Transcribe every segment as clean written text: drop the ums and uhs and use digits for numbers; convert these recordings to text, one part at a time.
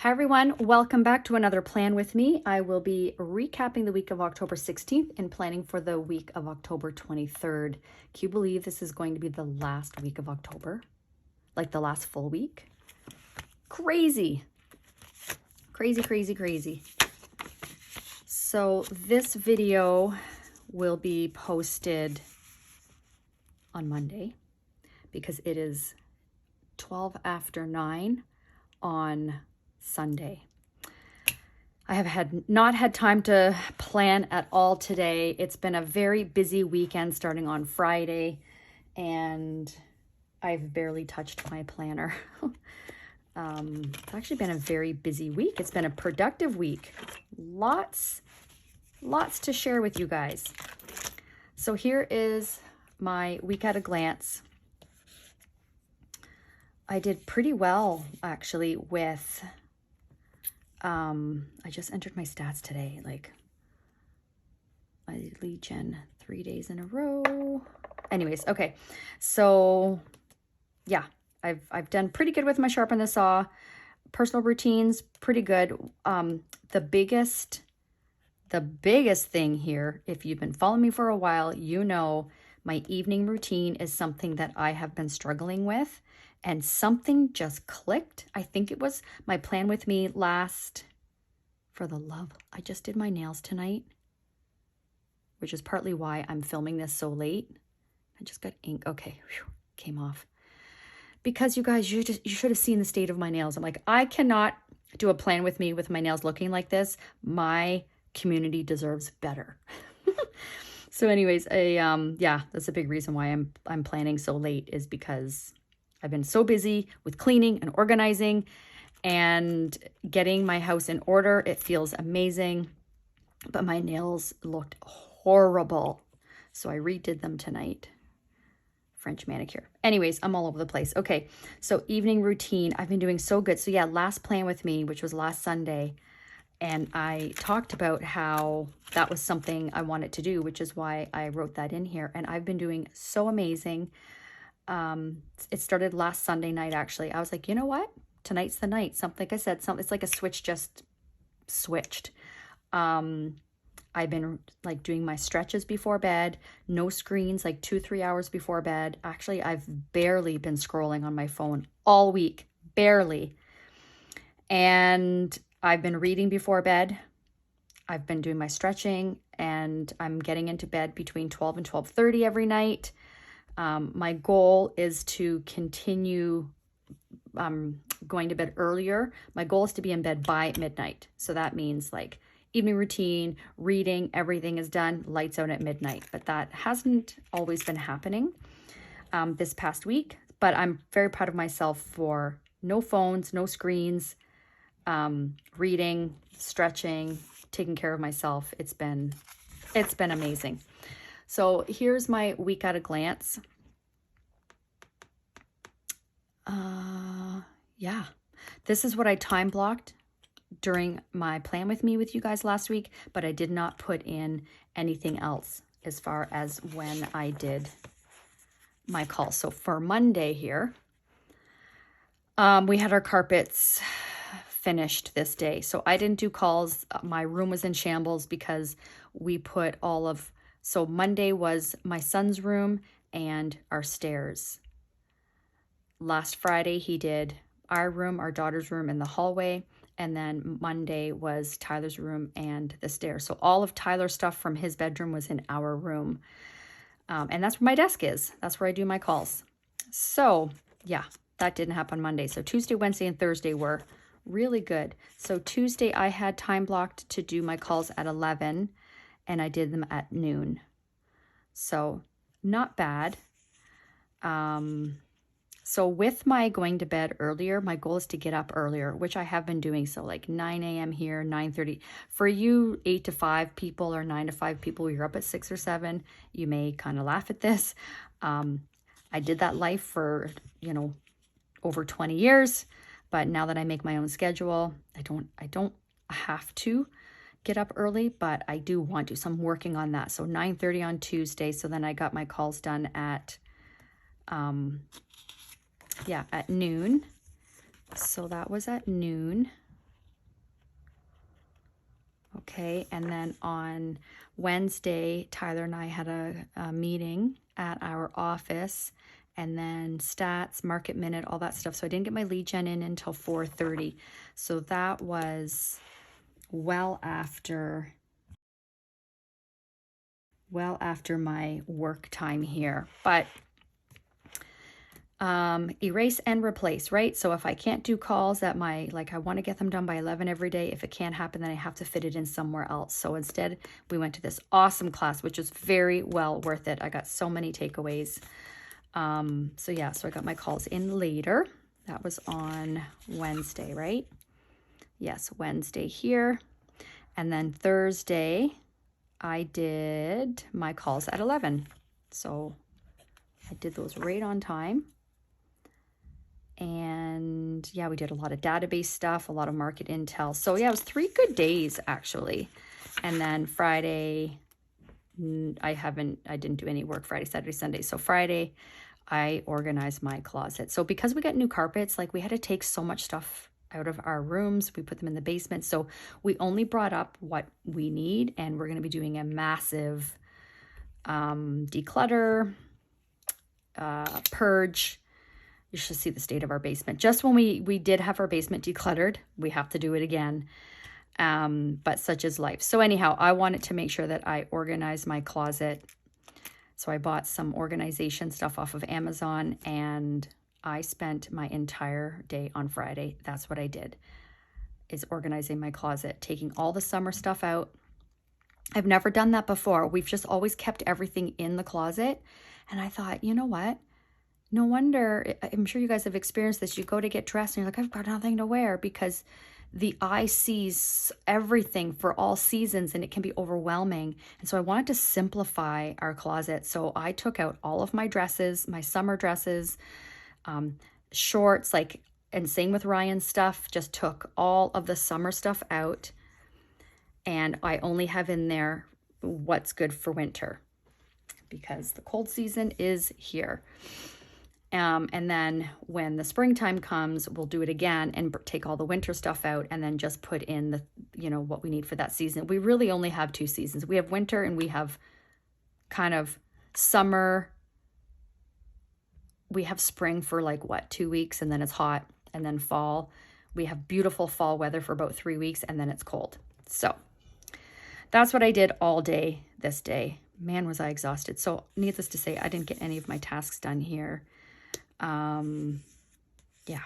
Hi everyone, welcome back to another Plan With Me. I will be recapping the week of October 16th and planning for the week of October 23rd. Can you believe this is going to be the last week of October? Like the last full week? Crazy. Crazy, crazy, crazy. So this video will be posted on Monday because it is 12 after 9 on Sunday. I have not had time to plan at all today. It's been a very busy weekend starting on Friday, and I've barely touched my planner. It's actually been a very busy week. It's been a productive week. Lots to share with you guys. So here is my week at a glance. I did pretty well actually with I just entered my stats today, like my lead gen 3 days in a row. Anyways, okay. So yeah, I've done pretty good with my sharpen the saw. Personal routines, pretty good. The biggest thing here, if you've been following me for a while, you know my evening routine is something that I have been struggling with. And something just clicked. I think it was my Plan With Me last, for the love, I just did my nails tonight, which is partly why I'm filming this so late. I just got ink. Okay, whew, came off. Because you guys, you should have seen the state of my nails. I'm like, I cannot do a Plan With Me with my nails looking like this. My community deserves better. So anyways, yeah, that's a big reason why I'm planning so late, is because I've been so busy with cleaning and organizing and getting my house in order. It feels amazing, but my nails looked horrible. So I redid them tonight. French manicure. Anyways, I'm all over the place. Okay, so evening routine. I've been doing so good. So yeah, last Plan With Me, which was last Sunday, and I talked about how that was something I wanted to do, which is why I wrote that in here. And I've been doing so amazing. It started last Sunday night, actually. I was like, you know what? Tonight's the night. Something, like I said, it's like a switch just switched. I've been like doing my stretches before bed, no screens, like 2-3 hours before bed. Actually, I've barely been scrolling on my phone all week, barely. And I've been reading before bed. I've been doing my stretching, and I'm getting into bed between 12 and 12:30 every night. My goal is to continue going to bed earlier. My goal is to be in bed by midnight. So that means like evening routine, reading, everything is done, lights out at midnight. But that hasn't always been happening this past week. But I'm very proud of myself for no phones, no screens, reading, stretching, taking care of myself. It's been amazing. So here's my week at a glance. Yeah, this is what I time blocked during my Plan With Me with you guys last week, but I did not put in anything else as far as when I did my call. So for Monday here, we had our carpets finished this day. So I didn't do calls. My room was in shambles because we put so Monday was my son's room and our stairs. Last Friday, he did our room, our daughter's room, and the hallway. And then Monday was Tyler's room and the stairs. So all of Tyler's stuff from his bedroom was in our room. And that's where my desk is. That's where I do my calls. So yeah, that didn't happen Monday. So Tuesday, Wednesday, and Thursday were really good. So Tuesday, I had time blocked to do my calls at 11, and I did them at noon. So not bad. So with my going to bed earlier, my goal is to get up earlier, which I have been doing. So like 9 a.m. here, 9:30. For you 8 to 5 people or 9 to 5 people, you're up at 6 or 7. You may kind of laugh at this. I did that life for, over 20 years. But now that I make my own schedule, I don't have to get up early, but I do want to. So I'm working on that. So 9:30 on Tuesday. So then I got my calls done at at noon. So that was at noon. Okay, and then on Wednesday, Tyler and I had a meeting at our office, and then stats, market minute, all that stuff. So I didn't get my lead gen in until 4:30. So that was well after my work time here. But erase and replace, right? So if I can't do calls at my, like I want to get them done by 11 every day. If it can't happen, then I have to fit it in somewhere else. So instead we went to this awesome class, which was very well worth it. I got so many takeaways. So yeah, so I got my calls in later. That was on Wednesday, right? Yes, Wednesday here. And then Thursday, I did my calls at 11. So I did those right on time. And yeah, we did a lot of database stuff, a lot of market intel. So yeah, it was 3 good days actually. And then Friday, I didn't do any work Friday, Saturday, Sunday. So Friday, I organized my closet. So because we got new carpets, like we had to take so much stuff out of our rooms. We put them in the basement. So we only brought up what we need, and we're going to be doing a massive declutter, purge. You should see the state of our basement. Just when we did have our basement decluttered, we have to do it again. But such is life. So anyhow, I wanted to make sure that I organize my closet. So I bought some organization stuff off of Amazon, and I spent my entire day on Friday. That's what I did, is organizing my closet, taking all the summer stuff out. I've never done that before. We've just always kept everything in the closet. And I thought, you know what? No wonder, I'm sure you guys have experienced this. You go to get dressed and you're like, I've got nothing to wear, because the eye sees everything for all seasons and it can be overwhelming. And so I wanted to simplify our closet. So I took out all of my dresses, my summer dresses, shorts, like, and same with Ryan's stuff, just took all of the summer stuff out. And I only have in there what's good for winter, because the cold season is here. And then when the springtime comes, we'll do it again and take all the winter stuff out, and then just put in the, what we need for that season. We really only have 2 seasons. We have winter and we have kind of summer. We have spring for like 2 weeks, and then it's hot, and then fall. We have beautiful fall weather for about 3 weeks, and then it's cold. So that's what I did all day this day. Man, was I exhausted. So needless to say, I didn't get any of my tasks done here. Yeah.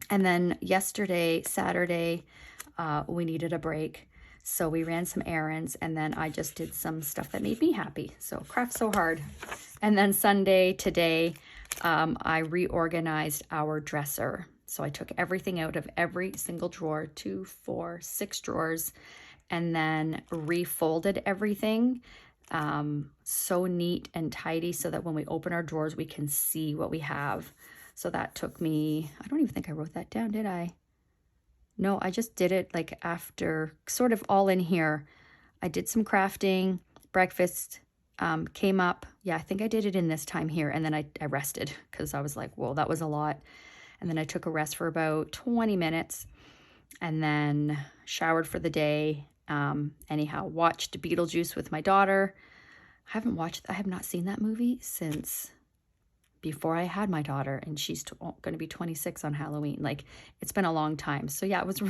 And then yesterday, Saturday, we needed a break. So we ran some errands, and then I just did some stuff that made me happy. So craft so hard. And then Sunday, today, I reorganized our dresser. So I took everything out of every single drawer, 2, 4, 6 drawers, and then refolded everything. So neat and tidy, so that when we open our drawers, we can see what we have. So that took me, I don't even think I wrote that down, did I? No, I just did it like after, sort of all in here. I did some crafting, breakfast, came up. Yeah, I think I did it in this time here. And then I rested, because I was like, whoa, that was a lot. And then I took a rest for about 20 minutes, and then showered for the day. Anyhow, watched Beetlejuice with my daughter. I have not seen that movie since before I had my daughter, and she's going to be 26 on Halloween. Like, it's been a long time. So yeah, it was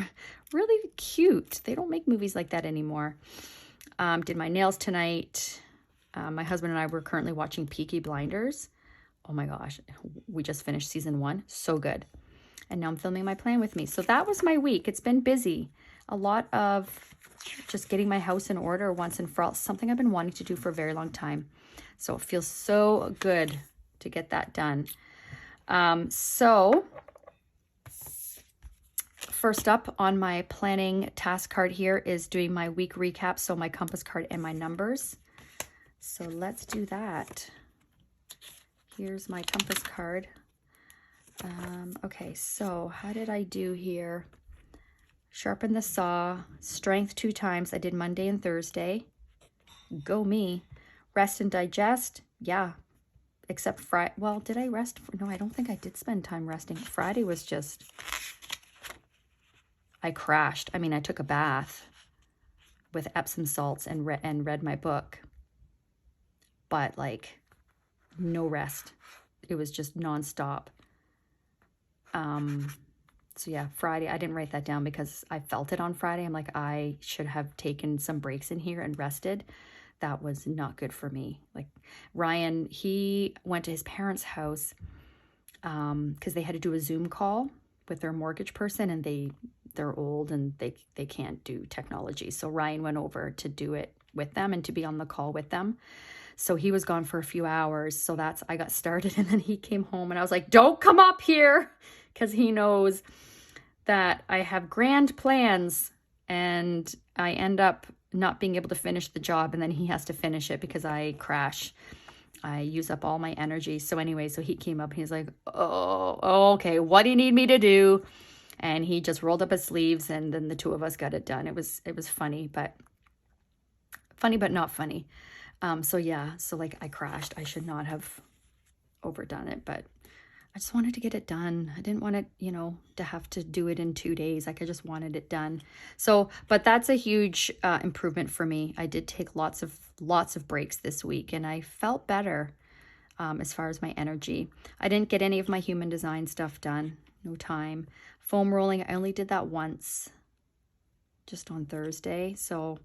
really cute. They don't make movies like that anymore. Did my nails tonight. My husband and I were currently watching Peaky Blinders. Oh my gosh, we just finished season 1. So good. And now I'm filming my plan with me. So that was my week. It's been busy. A lot of just getting my house in order once and for all. Something I've been wanting to do for a very long time. So it feels so good to get that done. So first up on my planning task card here is doing my week recap. So my compass card and my numbers. So let's do that. Here's my compass card. Okay, so how did I do here? Sharpen the saw, strength 2 times. I did Monday and Thursday. Go me. Rest and digest. Yeah, except Friday. Well, did I rest? No, I don't think I did spend time resting. Friday was just, I crashed. I mean, I took a bath. with Epsom salts and read my book, but like no rest. It was just nonstop. So yeah, Friday, I didn't write that down because I felt it on Friday. I'm like, I should have taken some breaks in here and rested. That was not good for me. Like Ryan, he went to his parents' house because they had to do a Zoom call with their mortgage person, and they're old and they can't do technology. So Ryan went over to do it with them and to be on the call with them. So he was gone for a few hours. So I got started, and then he came home and I was like, don't come up here, because he knows that I have grand plans and I end up not being able to finish the job, and then he has to finish it because I crash. I use up all my energy. So anyway, so he came up and he's like, oh, okay, what do you need me to do? And he just rolled up his sleeves, and then the two of us got it done. It was funny, but not funny. So yeah, so like I crashed. I should not have overdone it, but I just wanted to get it done. I didn't want it, to have to do it in 2 days. Like I just wanted it done. So, but that's a huge improvement for me. I did take lots of breaks this week, and I felt better as far as my energy. I didn't get any of my human design stuff done. No time. Foam rolling, I only did that once, just on Thursday. So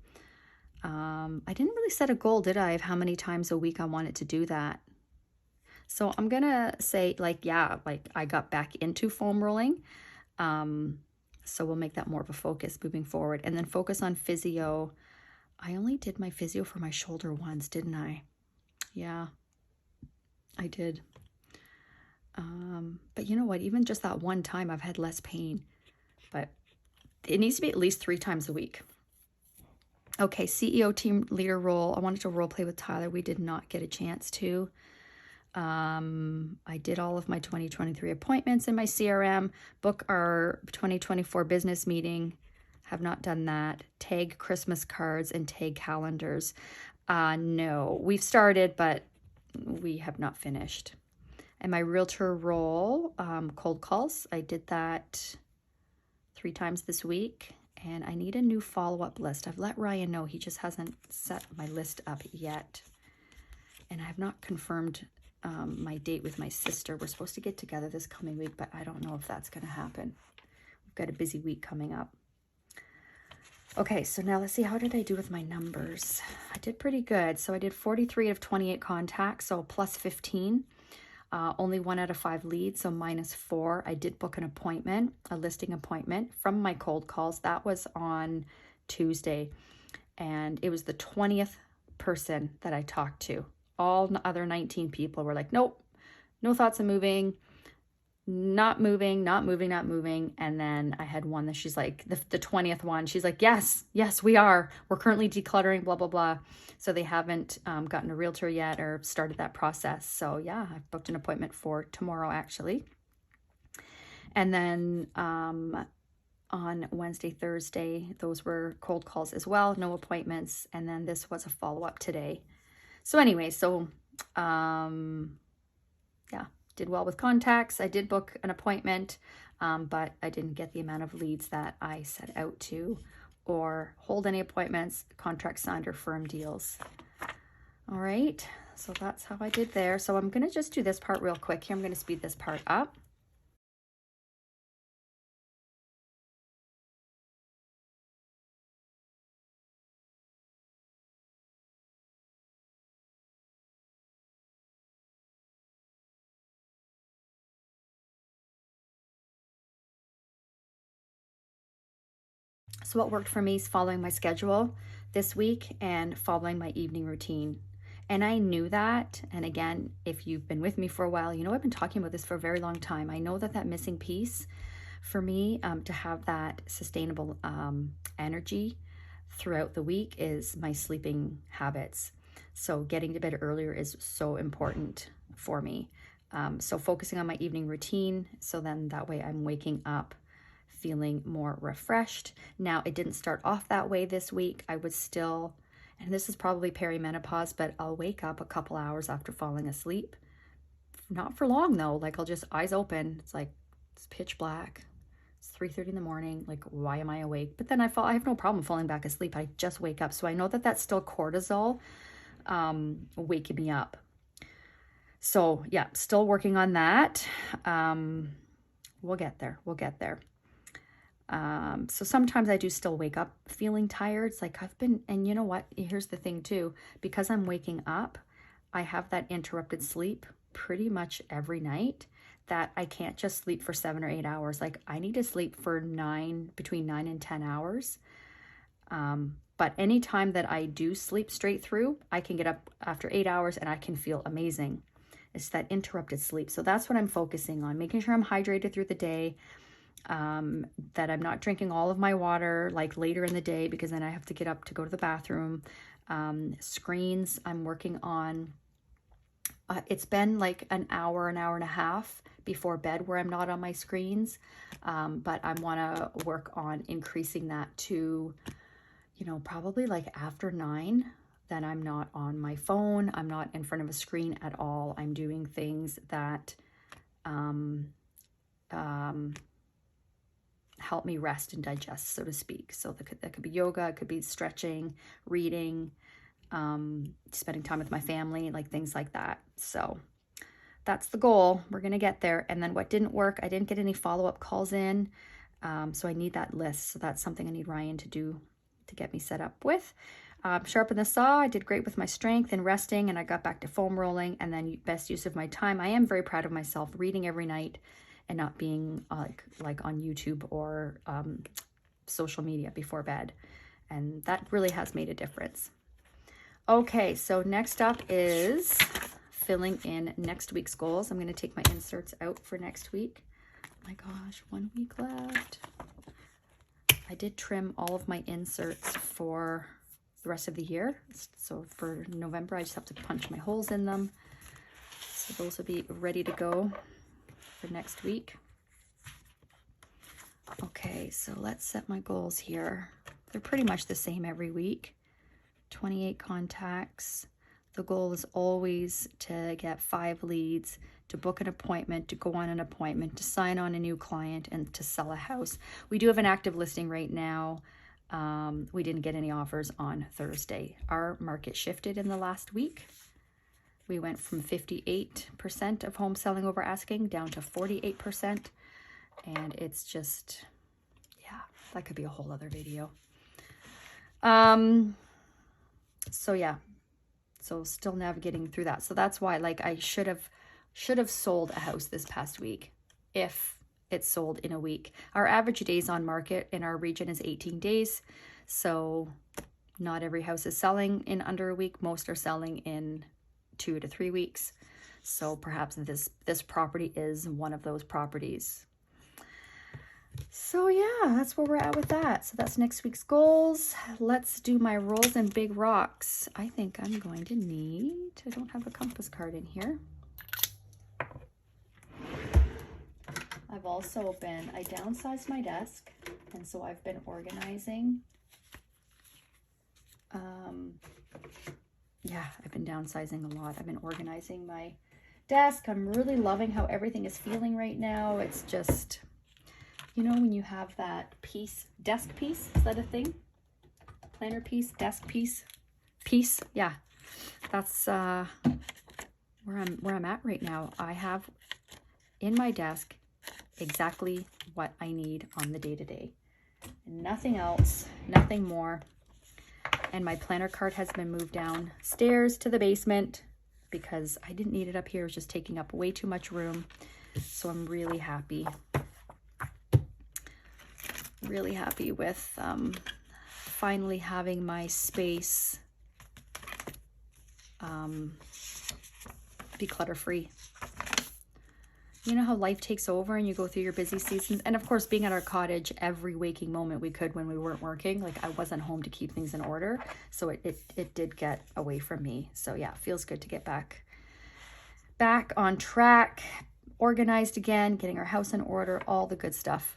I didn't really set a goal, did I, of how many times a week I wanted to do that. So I'm going to say I got back into foam rolling. So we'll make that more of a focus moving forward, and then focus on physio. I only did my physio for my shoulder once, didn't I? Yeah, I did. But you know what? Even just that one time, I've had less pain, but it needs to be at least 3 times a week. Okay, CEO team leader role. I wanted to role play with Tyler. We did not get a chance to. I did all of my 2023 appointments in my CRM, book our 2024 business meeting. Have not done that. Tag Christmas cards and tag calendars. No, we've started, but we have not finished. And my realtor role, cold calls. I did that 3 times this week, and I need a new follow-up list. I've let Ryan know. He just hasn't set my list up yet. And I have not confirmed my date with my sister. We're supposed to get together this coming week, but I don't know if that's going to happen. We've got a busy week coming up. Okay, so now let's see, how did I do with my numbers? I did pretty good. So I did 43 out of 28 contacts, so plus 15. Only 1 out of 5 leads, so minus 4. I did book an appointment, a listing appointment from my cold calls. That was on Tuesday, and it was the 20th person that I talked to. All the other 19 people were like, nope, no thoughts of moving, not moving. And then I had one that she's like, the 20th one, she's like, yes, we are. We're currently decluttering, blah, blah, blah. So they haven't gotten a realtor yet or started that process. So yeah, I've booked an appointment for tomorrow, actually. And then on Wednesday, Thursday, those were cold calls as well, no appointments. And then this was a follow-up today. So anyway, yeah, did well with contacts. I did book an appointment, but I didn't get the amount of leads that I set out to, or hold any appointments, contract signed, or firm deals. All right, so that's how I did there. So I'm going to just do this part real quick here. I'm going to speed this part up. So what worked for me is following my schedule this week and following my evening routine. And I knew that. And again, if you've been with me for a while, I've been talking about this for a very long time. I know that missing piece for me to have that sustainable energy throughout the week is my sleeping habits. So getting to bed earlier is so important for me. So focusing on my evening routine, so then that way I'm waking up feeling more refreshed. Now, it didn't start off that way this week. I was still, and this is probably perimenopause, but I'll wake up a couple hours after falling asleep. Not for long though, like I'll just eyes open. It's like, it's pitch black. It's 3:30 in the morning. Like, why am I awake? But then I have no problem falling back asleep. I just wake up. So I know that that's still cortisol waking me up. So yeah, still working on that. We'll get there. We'll get there. So sometimes I do still wake up feeling tired. It's like and you know what? Here's the thing too, because I'm waking up, I have that interrupted sleep pretty much every night, that I can't just sleep for 7 or 8 hours. Like, I need to sleep for between 9 and 10 hours. But anytime that I do sleep straight through, I can get up after 8 hours and I can feel amazing. It's that interrupted sleep. So that's what I'm focusing on, making sure I'm hydrated through the day, that I'm not drinking all of my water like later in the day, because then I have to get up to go to the bathroom. Screens, I'm working on. It's been like an hour and a half before bed where I'm not on my screens. But I want to work on increasing that to, probably like after 9, then I'm not on my phone. I'm not in front of a screen at all. I'm doing things that help me rest and digest, so to speak. So that could be yoga, it could be stretching, reading, spending time with my family, like things like that. So that's the goal. We're going to get there. And then what didn't work, I didn't get any follow-up calls in. So I need that list. So that's something I need Ryan to do to get me set up with. Sharpen the saw. I did great with my strength and resting, and I got back to foam rolling. And then best use of my time. I am very proud of myself, reading every night and not being like on YouTube or social media before bed. And that really has made a difference. Okay, so next up is filling in next week's goals. I'm going to take my inserts out for next week. Oh my gosh, 1 week left. I did trim all of my inserts for the rest of the year. So for November, I just have to punch my holes in them. So those will be ready to go for next week. Okay, so let's set my goals here. They're pretty much the same every week. 28 contacts. The goal is always to get 5 leads, to book an appointment, to go on an appointment, to sign on a new client, and to sell a house. We do have an active listing right now. We didn't get any offers on Thursday. Our market shifted in the last week. We went from 58% of home selling over asking down to 48%. And it's just, yeah, that could be a whole other video. So yeah, so still navigating through that. So that's why, like, I should have sold a house this past week if it sold in a week. Our average days on market in our region is 18 days. So not every house is selling in under a week. Most are selling in 2 to 3 weeks. So perhaps this property is one of those properties. So yeah, that's where we're at with that. So that's next week's goals. Let's do my rolls and big rocks. I think I'm going to need, I don't have a compass card in here. I've also I downsized my desk, and so I've been organizing. Yeah, I've been downsizing a lot. I've been organizing my desk. I'm really loving how everything is feeling right now. It's just, when you have that desk piece, is that a thing? Planner piece, desk piece, yeah. That's where I'm at right now. I have in my desk exactly what I need on the day-to-day. Nothing else, nothing more. And my planner cart has been moved downstairs to the basement because I didn't need it up here. It was just taking up way too much room. So I'm really happy. Really happy with finally having my space be clutter-free. You know how life takes over and you go through your busy seasons? And of course, being at our cottage every waking moment we could when we weren't working, like I wasn't home to keep things in order. So it did get away from me. So yeah, it feels good to get back on track, organized again, getting our house in order, all the good stuff.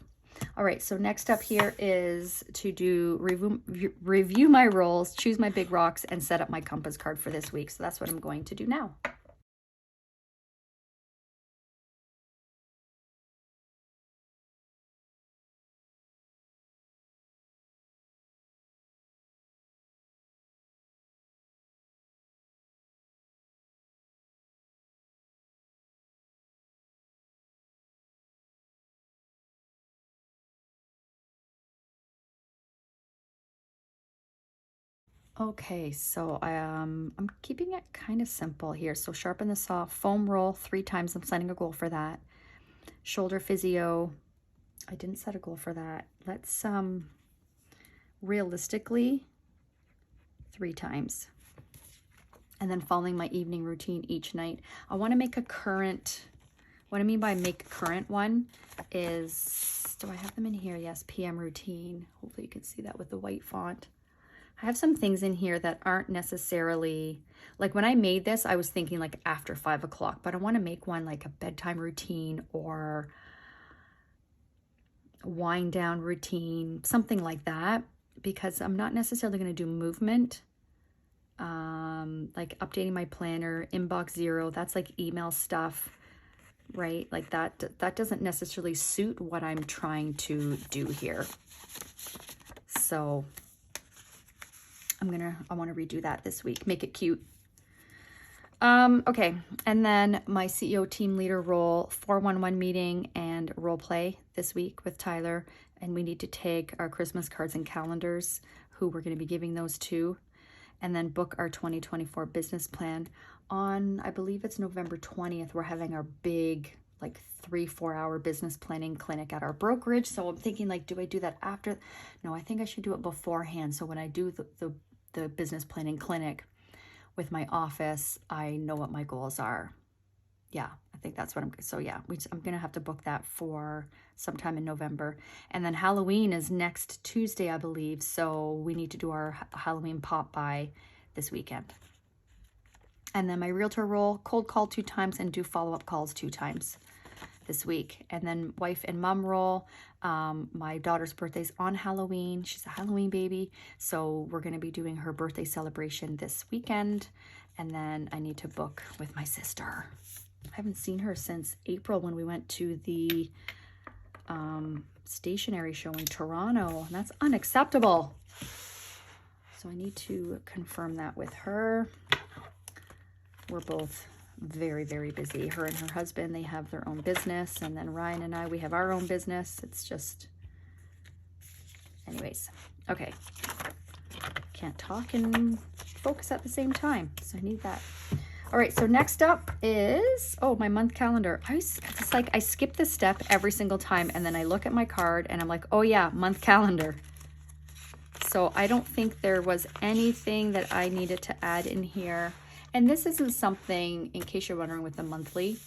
All right, so next up here is to do review my rolls, choose my big rocks, and set up my compass card for this week. So that's what I'm going to do now. Okay, so I'm keeping it kind of simple here. So sharpen the saw, foam roll 3 times. I'm setting a goal for that. Shoulder physio. I didn't set a goal for that. Let's realistically 3 times. And then following my evening routine each night. I want to make a current, what I mean by make a current one is, do I have them in here? Yes, PM routine. Hopefully you can see that with the white font. I have some things in here that aren't necessarily, like when I made this, I was thinking like after 5 o'clock, but I want to make one like a bedtime routine or wind down routine, something like that, because I'm not necessarily going to do movement. Like updating my planner, inbox 0, that's like email stuff, right? Like that doesn't necessarily suit what I'm trying to do here. So I want to redo that this week, make it cute. Okay, and then my CEO team leader role, 411 meeting and role play this week with Tyler, and we need to take our Christmas cards and calendars, who we're going to be giving those to, and then book our 2024 business plan on, I believe it's November 20th. We're having our big, like 3-4 hour business planning clinic at our brokerage. So I'm thinking, like, do I do that after? No, I think I should do it beforehand. So when I do the business planning clinic with my office, I know what my goals are. Yeah, I think that's what so yeah, I'm gonna have to book that for sometime in November. And then Halloween is next Tuesday, I believe. So we need to do our Halloween pop by this weekend. And then my realtor role, cold call 2 times and do follow-up calls 2 times this week. And then wife and mom role, my daughter's birthday's on Halloween. She's a Halloween baby. So we're going to be doing her birthday celebration this weekend. And then I need to book with my sister. I haven't seen her since April when we went to the stationery show in Toronto. And that's unacceptable. So I need to confirm that with her. We're both very, very busy. Her and her husband, they have their own business, and then Ryan and I, we have our own business. It's just, anyways, okay. Can't talk and focus at the same time, so I need that. All right, so next up is, oh, my month calendar. It's like I skip this step every single time, and then I look at my card and I'm like, oh yeah, month calendar. So I don't think there was anything that I needed to add in here. And this isn't something, in case you're wondering with the monthly,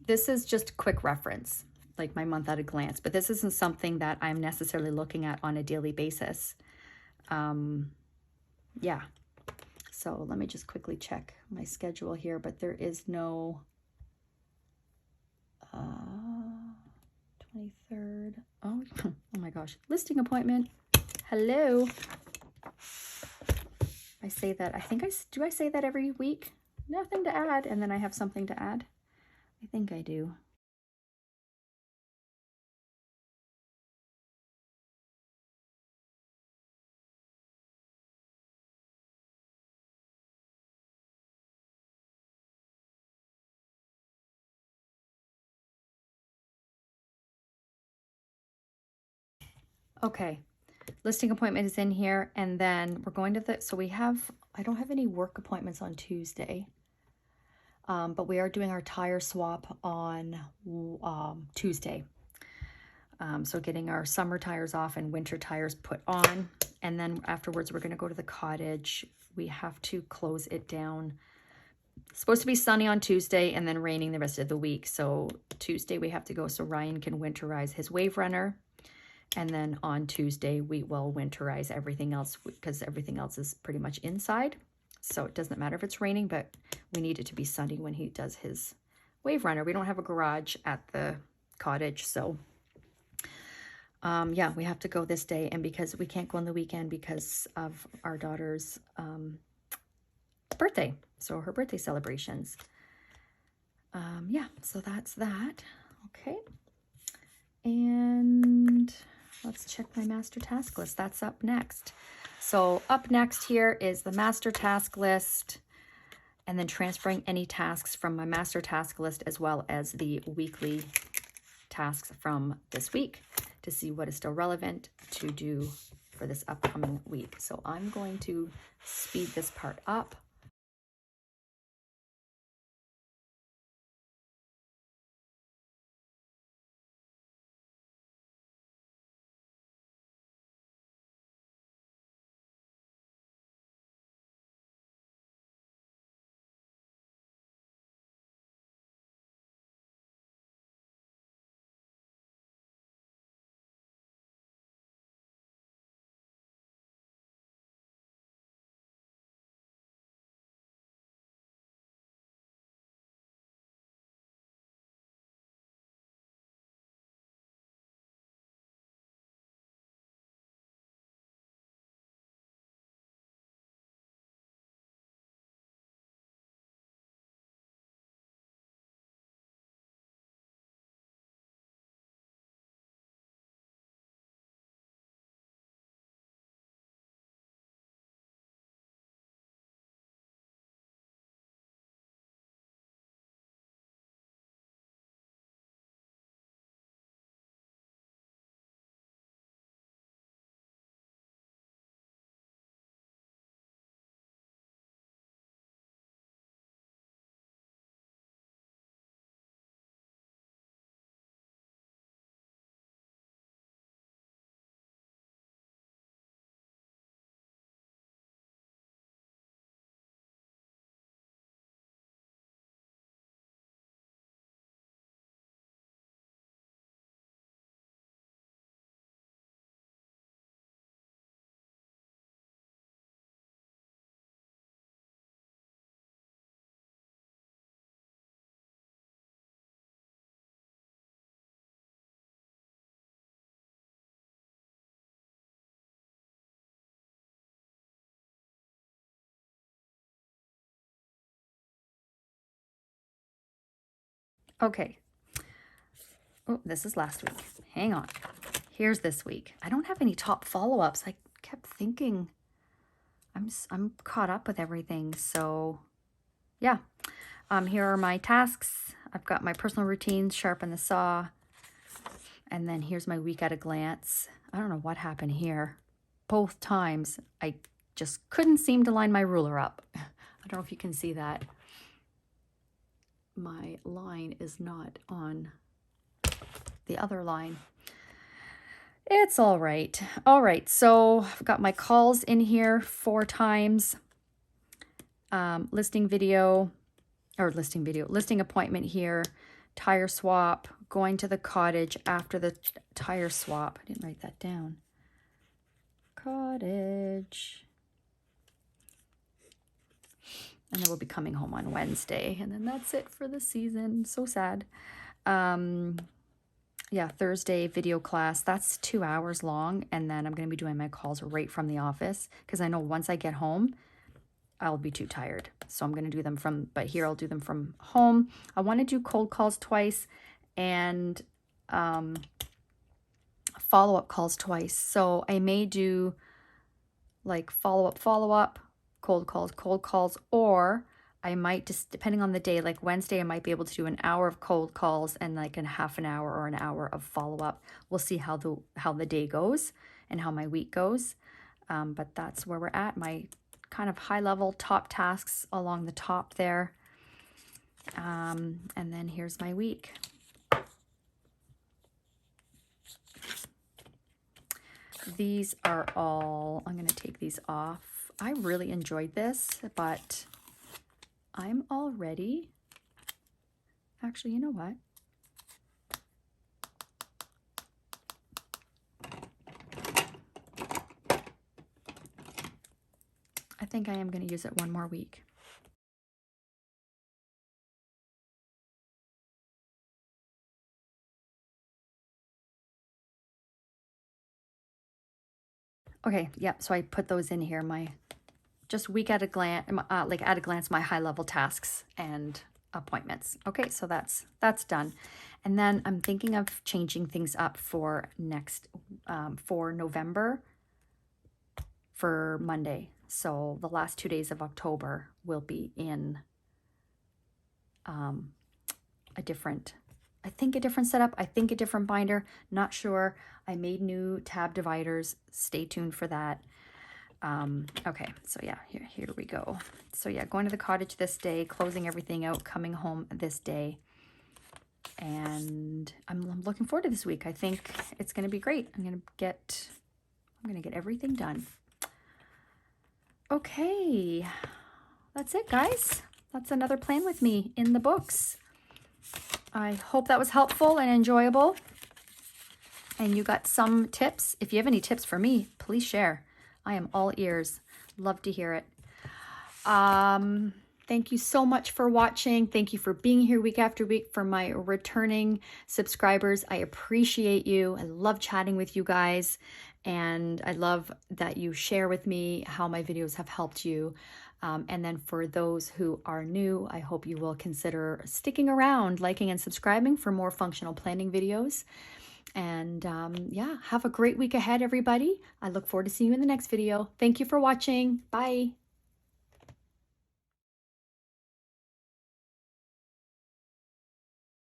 this is just a quick reference, like my month at a glance, but this isn't something that I'm necessarily looking at on a daily basis. Yeah, so let me just quickly check my schedule here, but there is no 23rd. Oh, oh my gosh, listing appointment. Hello. I say that, I think do I say that every week? Nothing to add, and then I have something to add. I think I do. Okay, listing appointment is in here, and then we're going to so I don't have any work appointments on Tuesday. But we are doing our tire swap on Tuesday. So getting our summer tires off and winter tires put on. And then afterwards, we're going to go to the cottage. We have to close it down. It's supposed to be sunny on Tuesday and then raining the rest of the week. So Tuesday we have to go so Ryan can winterize his wave runner. And then on Tuesday, we will winterize everything else because everything else is pretty much inside. So it doesn't matter if it's raining, but we need it to be sunny when he does his wave runner. We don't have a garage at the cottage, so yeah, we have to go this day. And because we can't go on the weekend because of our daughter's birthday, so her birthday celebrations. Yeah, so that's that. Okay, and let's check my master task list. That's up next. So up next here is the master task list, and then transferring any tasks from my master task list as well as the weekly tasks from this week to see what is still relevant to do for this upcoming week. So I'm going to speed this part up. Okay. Oh, this is last week. Hang on. Here's this week. I don't have any top follow-ups. I kept thinking I'm caught up with everything. So yeah. Here are my tasks. I've got my personal routines, sharpen the saw. And then here's my week at a glance. I don't know what happened here. Both times I just couldn't seem to line my ruler up. I don't know if you can see that. My line is not on the other line. It's all right. All right, so I've got my calls in here 4 times. Listing appointment here, tire swap, going to the cottage after the tire swap. I didn't write that down. Cottage. And then we'll be coming home on Wednesday. And then that's it for the season. So sad. Yeah, Thursday video class. That's 2 hours long. And then I'm going to be doing my calls right from the office because I know once I get home, I'll be too tired. So I'm going to do them but here I'll do them from home. I want to do cold calls twice and follow-up calls twice. So I may do like follow-up, cold calls, or I might just, depending on the day, like Wednesday, I might be able to do an hour of cold calls and like a half an hour or an hour of follow-up. We'll see how the day goes and how my week goes. But that's where we're at. My kind of high-level top tasks along the top there. And then here's my week. These are all, I'm going to take these off. I really enjoyed this, but I'm already, actually, you know what? I think I am going to use it one more week. Okay, yeah, so I put those in here, my just week at a glance, like at a glance, my high level tasks and appointments. Okay, so that's done. And then I'm thinking of changing things up for for November, for Monday. So the last 2 days of October will be in a different I think a different setup. I think a different binder. Not sure. I made new tab dividers. Stay tuned for that. Okay, so yeah, here we go. So yeah, going to the cottage this day, closing everything out, coming home this day. And I'm looking forward to this week. I think it's going to be great. I'm going to get everything done. Okay, that's it, guys. That's another plan with me in the books. I hope that was helpful and enjoyable. And you got some tips. If you have any tips for me, please share. I am all ears. Love to hear it. Thank you so much for watching. Thank you for being here week after week. For my returning subscribers, I appreciate you. I love chatting with you guys. And I love that you share with me how my videos have helped you. And then for those who are new, I hope you will consider sticking around, liking and subscribing for more functional planning videos. And yeah, have a great week ahead, everybody. I look forward to seeing you in the next video. Thank you for watching. Bye.